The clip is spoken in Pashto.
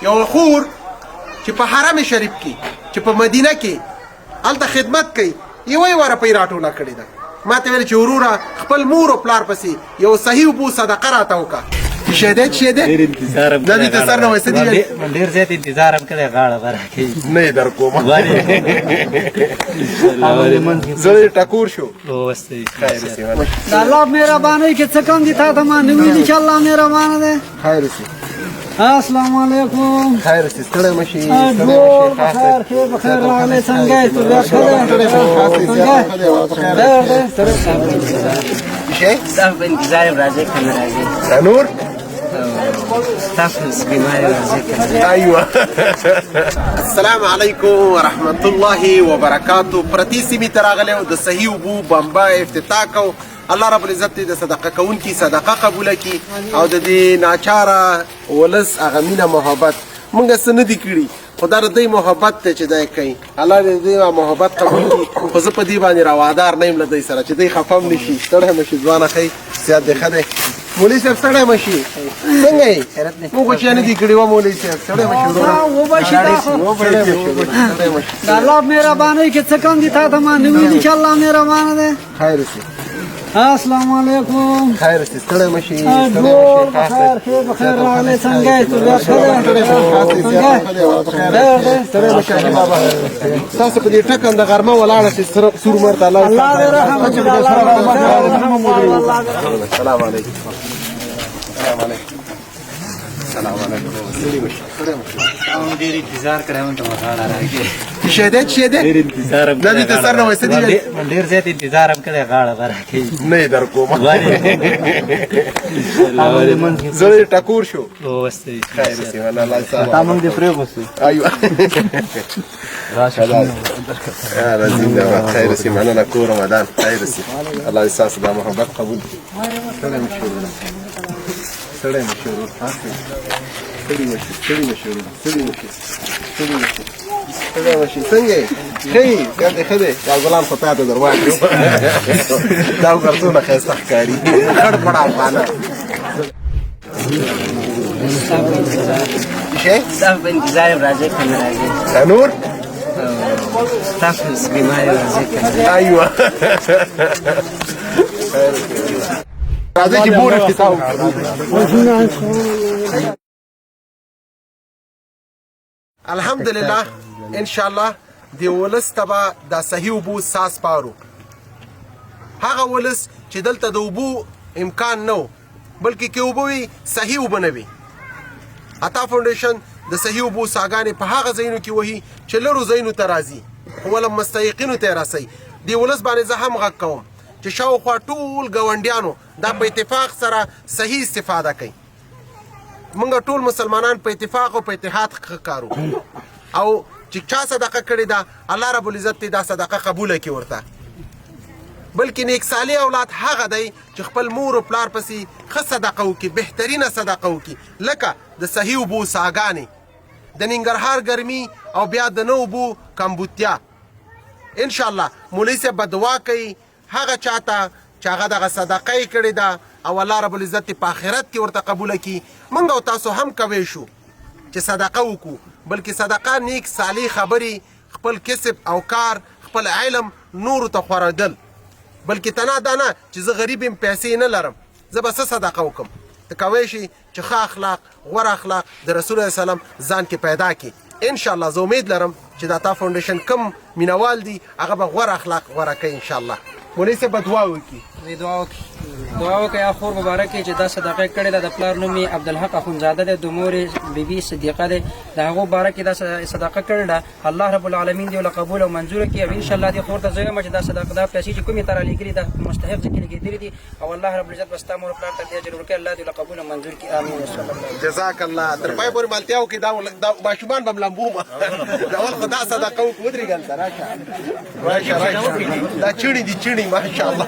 یو خور چې په حرم شریف کې چې په مدینه کې هلته خدمت کوي یوه یوه روپۍ راټوله کړې ده. ما ته ویل چې وروره خپل مور او پلار پسې یو صحیح اوبو صدقه راته وکړه. څه دی څه دی؟ ډېر انتظار هم دا دې ته سر نه وایي څه دي ویل؟ ډېر زیات انتظار هم کړی غاړه به راکوي نه یې در کومه زه ټکور شو. خیر اوسې د الله مهربانۍ کې څه کم دي تا ته ما نه ویلي چې الله مهربانه دی. خیر اوسې السلام علیکم. خیر اوسې ستړی مه شي ټول بخیر خیر بخیر راغلی څنګه یې طبیعت ښه دی شی تاسو په انتظار یم راځئ که نه راځئ نور تاسو بیمار راځئ که نه ايوه السلام علیکم ورحمت الله وبرکاتو. پرتی سیمې ته راغلی او د صحیح اوبو بمبه افتتاح کو. الله رب العزت دې د صدقه کوونکي صدقه قبوله کړي او د دې ناچاره ولس هغه مینه محبت موږ څه نه دي کړي خو دا د دوی محبت دی چې دی کوي. الله دې دې محبت قبول کړي. خو زه په دې باندې روادار نه یم له دوی سره چې دوی خفه هم نه شي. ستړی مه شي ځوانه ښی صحت دې ښه دی. مولوي صاحب ستړی مه شي څنګه یې موږ خو چې نه دي کړي وه مولوي صاحب ستړی مه شي د الله مهربانۍ کې څه کم دي تا ته ما نه ویلي چې الله مهربانه دی. خیر اوسې السلام علیکم. خیر اوسې ستړی مه شي ټول بخیر خیر بخیر راغلی څنګه یې طبیعت ښه دی تاسو په دې ټکم د غرمه ولاړه چې سور مرته الله دې رحم وکړي السلام علیکم السلام علیکم السلام علیکم ډېر انتظار کړی وم ته به غاړه راکوي څه دی څه دی؟ ډېر انتظار هم دا دې ته سر نه وایي څه دي ویل؟ ډېر زیات انتظار هم کړی غاړه به راکوي نه یې در کومه زه ټکور شو. خیر اوسې الله صاحب تا موږ دې پرېغوستو ايوه راځي دا خیر اوسې مننه کور رمضان خیر اوسې الله دې ستاسو دا محبت قبول کړي. ستړی مه شي ورونه ستړی مه شي ورونه ستړي مه شي ستړي مه شي ورونه ستړي مه شي ستړي مه شي ستړی مه شي څنګه یې ښه یې صحت دې ښه دی. دا ګلان خو تا ته در واچوم دا وګوره څومره ښایسته ښکاري خړ پړ افغانان شی تاسو په انتظار یم راځئ که نه راځئ نور تاسو بیمار راځئ که نه ايوه راځئ چې بور افتتاح وکړو. الحمدلله ان شاء الله د ولس ته به دا صحیح اوبو ساس پارو. هغه ولس چې دلته د اوبو امکان نه و بلکې که اوبه وي صحیح اوبه نه وي. عطا فاونډیشن د صحیح اوبو ساګانې په هغه ځایونو کې وهي چې لرو ځایونو ته راځي خو ولې مستحقینو ته یې رسوي. دې ولس باندې زه هم غږ کوم چې شاوخوا ټول ګاونډیانو دا په اتفاق سره صحیح استفاده کوي. موږ ټول مسلمانان په اتفاق او په اتحاد کارو او چې چا صدقه کړې ده الله رب العزت دې دا صدقه قبوله کړي ورته. بلکې نیک صالح اولاد هغه دی چې خپل مور او پلار پسې ښه صدقه وکړي بهترینه صدقه وکړي لکه د صحیح اوبو ساګانې د ننګرهار ګرمي او بیا د نه اوبو کمبوتیا. انشاءالله مولوي صاحب به دعا کوي هغه چاته چې هغه دغه صدقه یې کړې ده او الله رب العزت په آخرت کې ورته قبوله کړي. موږ او تاسو هم کوی شو چې صدقه وکړو بلکې صدقه نیک صالح خبرې خپل کسب او کار خپل علم نورو ته خورېدل بلکې تنه دا نه چې زه غریب یم پیسې نه لرم زه به څه صدقه وکړم. ته کوی شي چې ښه اخلاق غوره اخلاق د رسول الله سلام ځان کې پیدا کړي. انشاءالله زه امید لرم چې د عطا فاونډیشن کم مینوال دي هغه به غوره اخلاق غوره کوي انشاءالله. مولوي صاحب به دعا وکړي. دعا وکړئ یا خور مبارک چې دا صدقه کړې ده د پلار نوم یې عبدالحق اخندزاده دی د مور یې بیبي صدیقه دی د هغو باره کې دا صدقه کړې ده الله رب العالمین دې له قبول او منظوره کړي او انشاءالله دې خور ته زه وایم چې دا صدقه دا پیسې چې کومې ته رالیږلي ده مستحق ځکه لګېدلي دي او الله رب العزت به ستا مور پلار ته دې اجر ورکړي الله دې له قبول او منظور کړي امین وصلی الله. جزاک الله. تر پای پورې مالتیا وکړي دا ماشومان به ملمبومه ډول خو دا صدقه وکړو ودرېږه هلته راشه دا چڼې دي چڼې ماشاءالله.